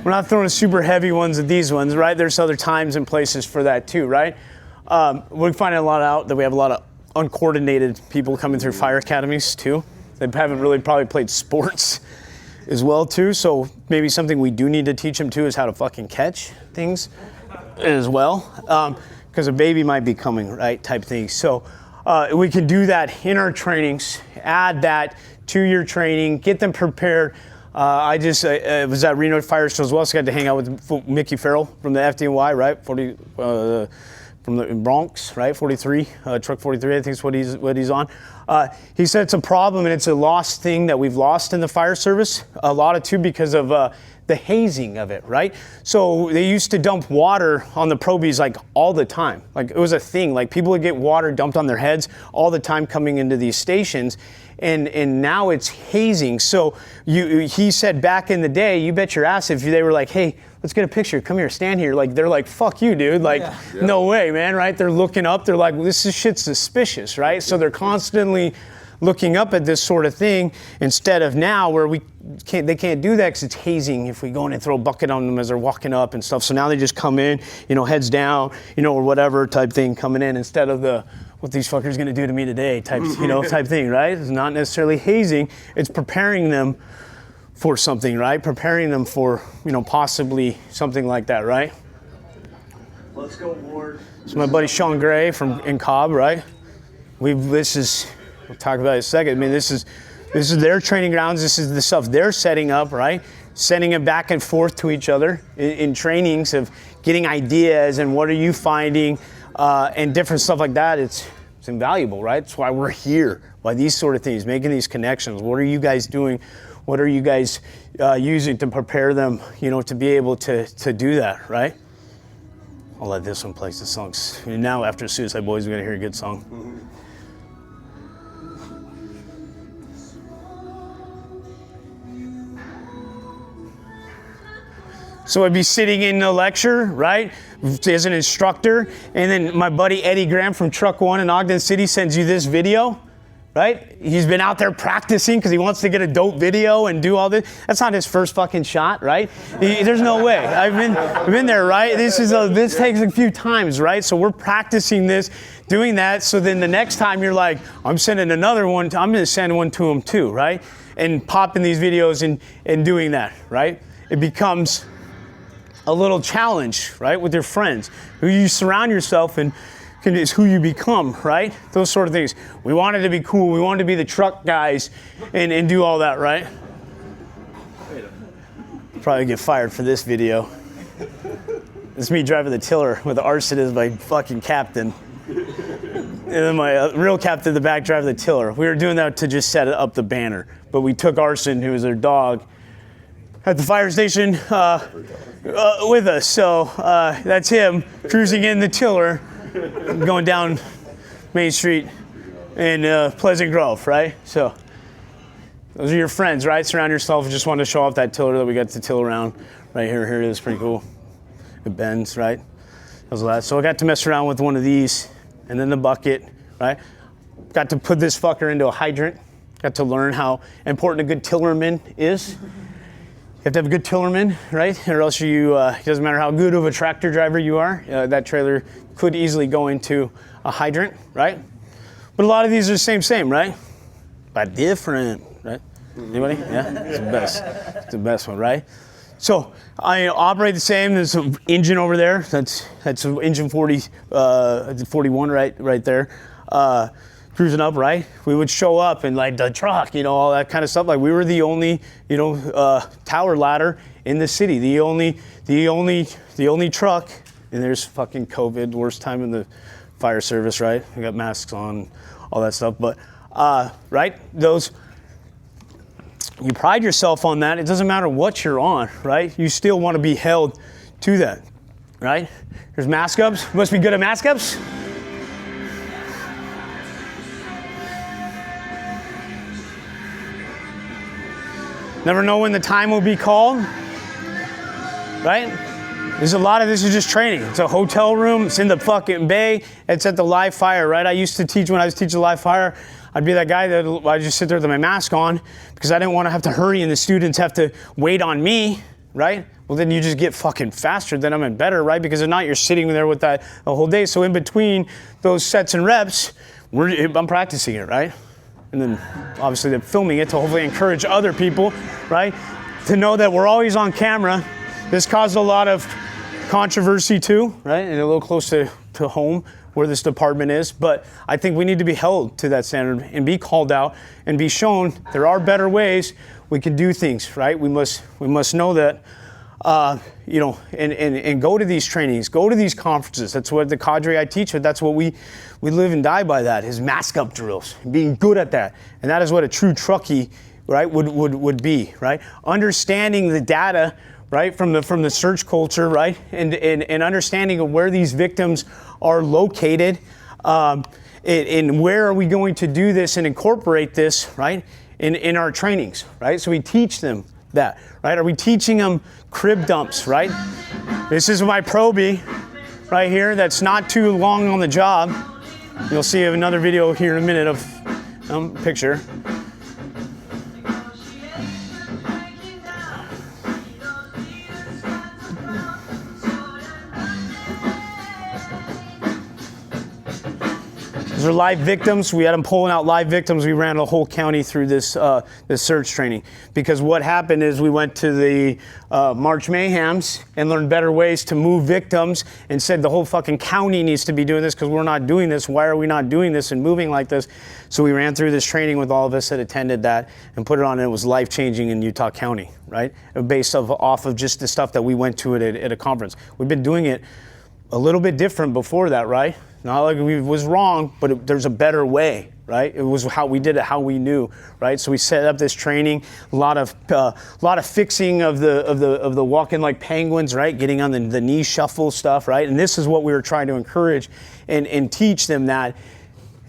We're not throwing super heavy ones at these ones, right? There's other times and places for that too, right? We're finding a lot out that we have a lot of uncoordinated people coming through fire academies too. They haven't really probably played sports as well too. So maybe something we do need to teach them too is how to fucking catch things as well. Because a baby might be coming, right? Type thing. So we can do that in our trainings, add that to your training, get them prepared. I was at Reno Fire Show as well, so I got to hang out with Mickey Farrell from the FDNY, right? From the Bronx, right? 43, truck 43, I think is what he's on. He said it's a problem and it's a lost thing that we've lost in the fire service. A lot of too because of the hazing of it, right? So they used to dump water on the probies like all the time. Like it was a thing. Like people would get water dumped on their heads all the time coming into these stations. And now it's hazing. So he said back in the day, you bet your ass if they were like, hey, let's get a picture, come here, stand here. Like they're like, fuck you, dude. Like, no way, man, right? They're looking up, they're like, well, this is shit's suspicious, right? So they're constantly looking up at this sort of thing instead of now where they can't do that because it's hazing if we go in and throw a bucket on them as they're walking up and stuff. So now they just come in, heads down, or whatever type thing coming in instead of the what these fuckers gonna do to me today type, type thing, right? It's not necessarily hazing, it's preparing them for something, right? Preparing them for, possibly something like that, right? Let's go, Ward. So my buddy Sean Gray in Cobb, right? We'll talk about it in a second. I mean, this is their training grounds. This is the stuff they're setting up, right? Sending it back and forth to each other in trainings of getting ideas and what are you finding and different stuff like that. It's invaluable, right? That's why we're here. Why these sort of things, making these connections. What are you guys doing? What are you guys using to prepare them, to be able to do that, right? I'll let this one play. This song's now after Suicide Boys, we're gonna hear a good song. So I'd be sitting in the lecture, right, as an instructor, and then my buddy Eddie Graham from Truck One in Ogden City sends you this video, right? He's been out there practicing because he wants to get a dope video and do all this. That's not his first fucking shot, right? There's no way. I've been there, right? This takes a few times, right? So we're practicing this, doing that. So then the next time you're like, I'm sending another one. I'm going to send one to him too, right? And popping these videos and doing that, right? It becomes a little challenge, right, with your friends. Who you surround yourself in is who you become, right? Those sort of things. We wanted to be cool. We wanted to be the truck guys and do all that, right? Probably get fired for this video. It's me driving the tiller with the arson as my fucking captain. And then my real captain in the back driving the tiller. We were doing that to just set up the banner. But we took Arson, who was their dog, at the fire station with us. So that's him cruising in the tiller, going down Main Street in Pleasant Grove, right? So those are your friends, right? Surround yourself. Just want to show off that tiller that we got to till around right here. Here it is, pretty cool. It bends, right? So I got to mess around with one of these, and then the bucket. right? Got to put this fucker into a hydrant. Got to learn how important a good tillerman is. You have to have a good tillerman, right? Or else you, it doesn't matter how good of a tractor driver you are, that trailer could easily go into a hydrant, right? But a lot of these are the same, right? But different, right? Anybody? Yeah, it's the best. It's the best one, right? So I operate the same. There's an engine over there. That's engine 41 right there. Cruising up, right? We would show up and like the truck, all that kind of stuff. Like we were the only, tower ladder in the city. The only truck. And there's fucking COVID, worst time in the fire service, right? We got masks on, all that stuff. But right, those. You pride yourself on that. It doesn't matter what you're on, right? You still want to be held to that, right? There's mask ups. Must be good at mask ups. Never know when the time will be called, right? There's a lot of this is just training. It's a hotel room. It's in the fucking bay. It's at the live fire, right? I used to teach when I was teaching live fire. I'd be that guy that I'd just sit there with my mask on because I didn't want to have to hurry and the students have to wait on me, right? Well, then you just get fucking faster, then I'm in better, right? Because if not, you're sitting there with that the whole day. So in between those sets and reps, I'm practicing it, right? And then obviously they're filming it to hopefully encourage other people, right? To know that we're always on camera. This caused a lot of controversy too, right? And a little close to home where this department is, but I think we need to be held to that standard and be called out and be shown there are better ways we can do things, right? We must know that, and go to these trainings, go to these conferences. That's what the Cadre I teach with. That's what we live and die by. That is mask up drills, being good at that, and that is what a true truckie, right, would be, right? Understanding the data, right, from the search culture, right, and understanding of where these victims are located, and where are we going to do this and incorporate this, right, in our trainings, right? So we teach them that, right? Are we teaching them crib dumps, right? This is my probie right here that's not too long on the job. You'll see another video here in a minute of picture. These are live victims. We had them pulling out live victims. We ran the whole county through this search training because what happened is we went to the March Mayhems and learned better ways to move victims and said the whole fucking county needs to be doing this because we're not doing this. Why are we not doing this and moving like this? So we ran through this training with all of us that attended that and put it on, and it was life-changing in Utah County, right? Based off of just the stuff that we went to at a conference. We've been doing it a little bit different before that, right? Not like we was wrong, but there's a better way, right? It was how we did it, how we knew, right? So we set up this training, a lot of fixing of the walking like penguins, right? Getting on the knee shuffle stuff, right? And this is what we were trying to encourage and teach them that.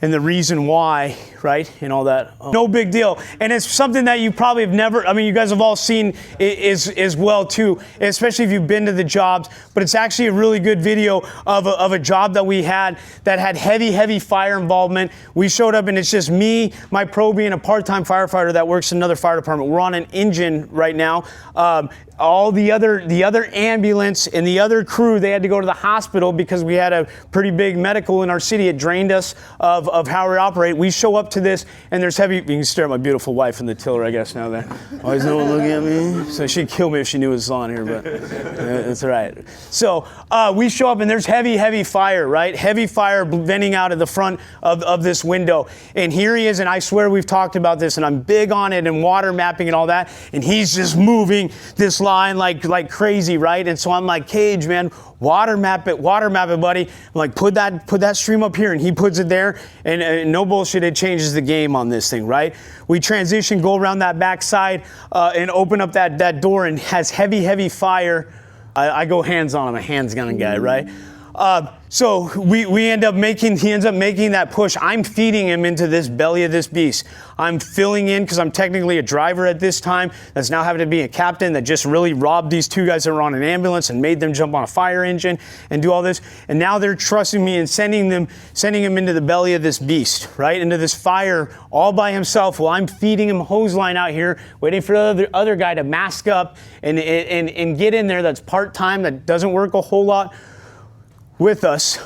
And the reason why, right, and all that. No big deal. And it's something that you probably have never, you guys have all seen as well too, especially if you've been to the jobs, but it's actually a really good video of a job that we had that had heavy fire involvement. We showed up and it's just me, my probie, and a part-time firefighter that works in another fire department. We're on an engine right now. All the other ambulance and the other crew, they had to go to the hospital because we had a pretty big medical in our city. It drained us of how we operate. We show up to this and there's heavy, you can stare at my beautiful wife in the tiller, I guess, now there. Always no one looking at me. So she'd kill me if she knew it was on here, but it's all right. So we show up and there's heavy fire, right? Heavy fire venting out of the front of this window. And here he is, and I swear we've talked about this, and I'm big on it and water mapping and all that. And he's just moving this line like crazy, right? And so I'm like, Cage, man, water map it, buddy. I'm like, put that stream up here, and he puts it there, and no bullshit, it changes the game on this thing, right? We transition, go around that back side, and open up that door, and has heavy fire. I go hands on, I'm a hands gun guy, right? So he ends up making that push. I'm feeding him into this belly of this beast. I'm filling in because I'm technically a driver at this time that's now having to be a captain that just really robbed these two guys that were on an ambulance and made them jump on a fire engine and do all this. And now they're trusting me and sending him into the belly of this beast, right? Into this fire all by himself while I'm feeding him hose line out here, waiting for the other guy to mask up and get in there. That's part-time, that doesn't work a whole lot with us.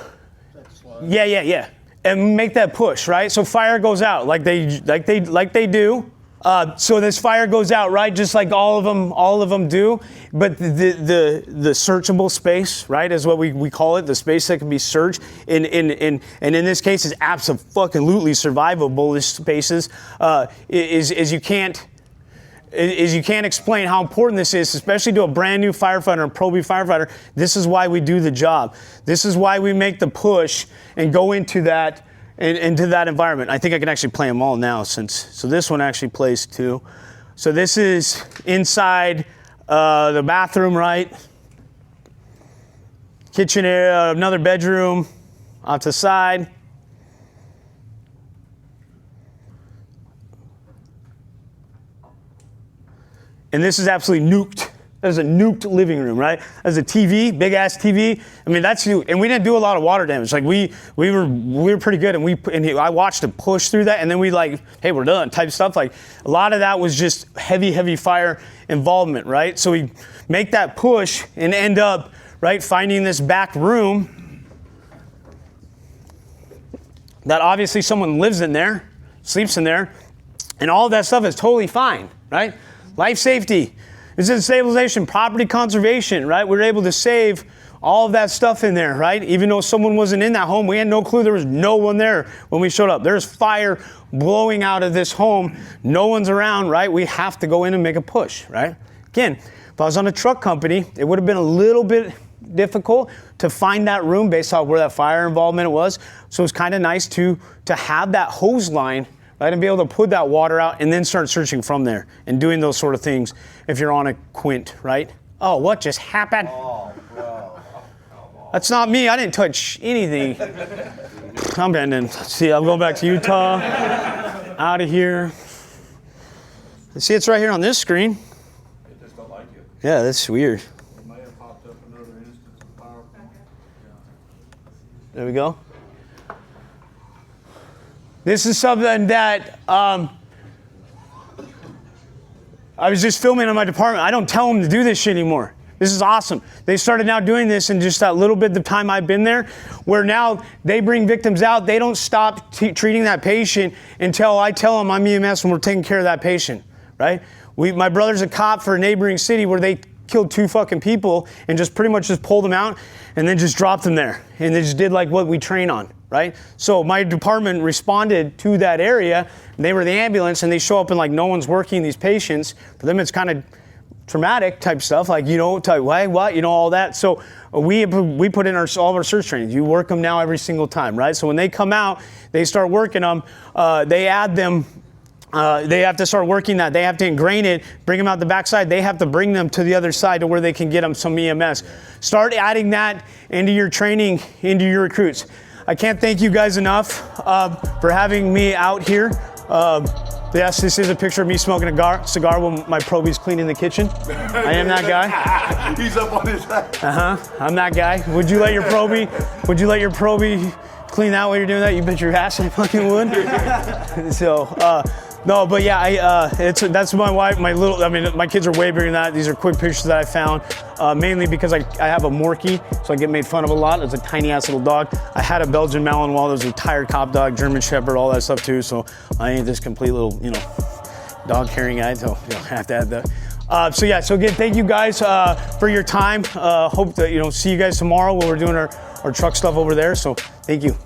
Yeah. And make that push, right? So fire goes out like they do. So this fire goes out, right? Just like all of them do. But the searchable space, right, is what we call it, the space that can be searched. And in this case is absolutely survivable. This spaces is you can't explain how important this is, especially to a brand new firefighter and pro-B firefighter. This is why we do the job. This is why we make the push and go into that environment. I think I can actually play them all now so this one actually plays too. So this is inside the bathroom, right? Kitchen area, another bedroom off to the side. And this is absolutely nuked. That is a nuked living room, right? That's a TV, big ass TV. I mean, that's new. And we didn't do a lot of water damage. Like we were pretty good, and I watched him push through that, and then we like, hey, we're done type stuff. Like a lot of that was just heavy fire involvement, right? So we make that push and end up, right, finding this back room that obviously someone lives in there, sleeps in there, and all of that stuff is totally fine, right? Life safety, incident stabilization, property conservation, right? We were able to save all of that stuff in there, right? Even though someone wasn't in that home, we had no clue there was no one there when we showed up. There's fire blowing out of this home. No one's around, right? We have to go in and make a push, right? Again, if I was on a truck company, it would have been a little bit difficult to find that room based on where that fire involvement was. So it's kind of nice to have that hose line, right, and be able to put that water out and then start searching from there and doing those sort of things if you're on a quint, right? Oh, what just happened? Oh, bro. That's not me. I didn't touch anything. I'm bending. See, I'm going back to Utah. Out of here. See, it's right here on this screen. It just don't like you. Yeah, that's weird. It may have popped up another instance of power. There we go. This is something that I was just filming in my department. I don't tell them to do this shit anymore. This is awesome. They started now doing this in just that little bit of time I've been there, where now they bring victims out. They don't stop treating that patient until I tell them I'm EMS and we're taking care of that patient, right? My brother's a cop for a neighboring city where they killed 2 fucking people and just pretty much just pulled them out and then just dropped them there. And they just did like what we train on, right? So my department responded to that area. They were the ambulance and they show up and like no one's working these patients. For them, it's kind of traumatic type stuff, like, you know, type, why, what, you know, all that. So we put in all of our search trainings. You work them now every single time, right? So when they come out, they start working them, they add them. They have to start working that. They have to ingrain it, bring them out the backside. They have to bring them to the other side to where they can get them some EMS. Start adding that into your training, into your recruits. I can't thank you guys enough for having me out here. Yes, this is a picture of me smoking a cigar when my probie's cleaning the kitchen. I am that guy. He's up on his head. I'm that guy. Would you let your probie clean that while you're doing that? You bet your ass I fucking would. So, no, but yeah, that's my wife, my kids are way bigger than that. These are quick pictures that I found, mainly because I have a Morkie, so I get made fun of a lot. It's a tiny ass little dog. I had a Belgian Malinois, there's a retired cop dog, German Shepherd, all that stuff too, so I ain't this complete little, you know, dog carrying guy, so you know, I have to add that. So again, thank you guys for your time. Hope that, see you guys tomorrow when we're doing our truck stuff over there, so thank you.